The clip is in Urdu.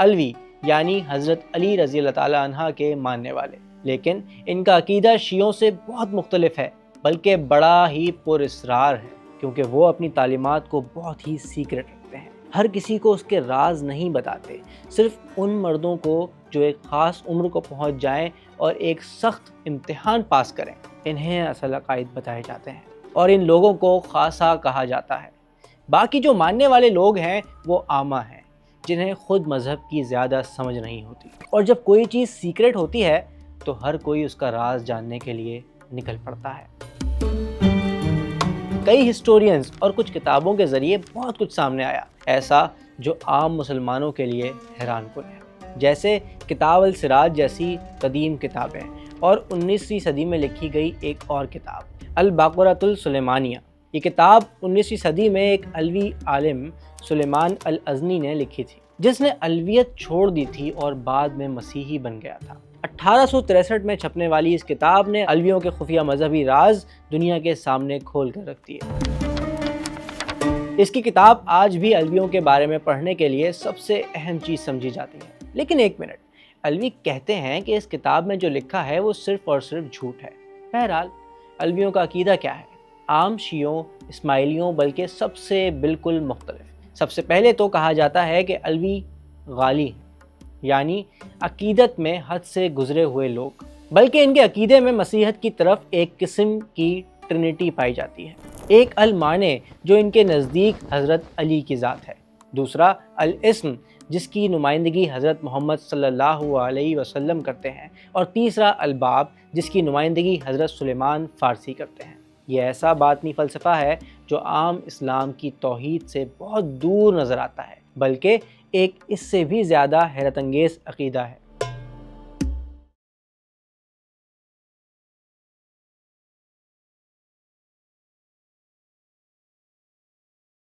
الوی یعنی حضرت علی رضی اللہ تعالیٰ عنہ کے ماننے والے، لیکن ان کا عقیدہ شیعوں سے بہت مختلف ہے، بلکہ بڑا ہی پر اسرار ہے، کیونکہ وہ اپنی تعلیمات کو بہت ہی سیکرٹ رکھتے ہیں، ہر کسی کو اس کے راز نہیں بتاتے، صرف ان مردوں کو جو ایک خاص عمر کو پہنچ جائیں اور ایک سخت امتحان پاس کریں، انہیں اصل عقائد بتائے جاتے ہیں، اور ان لوگوں کو خاصہ کہا جاتا ہے۔ باقی جو ماننے والے لوگ ہیں وہ عامہ ہیں، جنہیں خود مذہب کی زیادہ سمجھ نہیں ہوتی، اور جب کوئی چیز سیکرٹ ہوتی ہے تو ہر کوئی اس کا راز جاننے کے لیے نکل پڑتا ہے۔ کئی ہسٹورینز اور کچھ کتابوں کے ذریعے بہت کچھ سامنے آیا، ایسا جو عام مسلمانوں کے لیے حیران کن ہے، جیسے کتاب السراج جیسی قدیم کتابیں، اور 19ویں صدی میں لکھی گئی ایک اور کتاب الباقرۃ السلیمانیہ۔ یہ کتاب 19ویں صدی میں ایک علوی عالم سلیمان الازنی نے لکھی تھی، جس نے علویت چھوڑ دی تھی اور بعد میں مسیحی بن گیا تھا۔ 1863 میں چھپنے والی اس کتاب نے علویوں کے خفیہ مذہبی راز دنیا کے سامنے کھول کر رکھ دیے۔ اس کی کتاب آج بھی علویوں کے بارے میں پڑھنے کے لیے سب سے اہم چیز سمجھی جاتی ہے۔ لیکن ایک منٹ، علوی کہتے ہیں کہ اس کتاب میں جو لکھا ہے وہ صرف اور صرف جھوٹ ہے۔ بہرحال علویوں کا عقیدہ کیا ہے؟ عام شیعوں، اسماعیلیوں بلکہ سب سے بالکل مختلف۔ سب سے پہلے تو کہا جاتا ہے کہ علوی غالی ہیں، یعنی عقیدت میں حد سے گزرے ہوئے لوگ، بلکہ ان کے عقیدے میں مسیحیت کی طرف ایک قسم کی ٹرینٹی پائی جاتی ہے۔ ایک المعنی جو ان کے نزدیک حضرت علی کی ذات ہے، دوسرا الاسم جس کی نمائندگی حضرت محمد صلی اللہ علیہ وسلم کرتے ہیں، اور تیسرا الباب جس کی نمائندگی حضرت سلیمان فارسی کرتے ہیں۔ یہ ایسا باطنی فلسفہ ہے جو عام اسلام کی توحید سے بہت دور نظر آتا ہے، بلکہ ایک اس سے بھی زیادہ حیرت انگیز عقیدہ ہے۔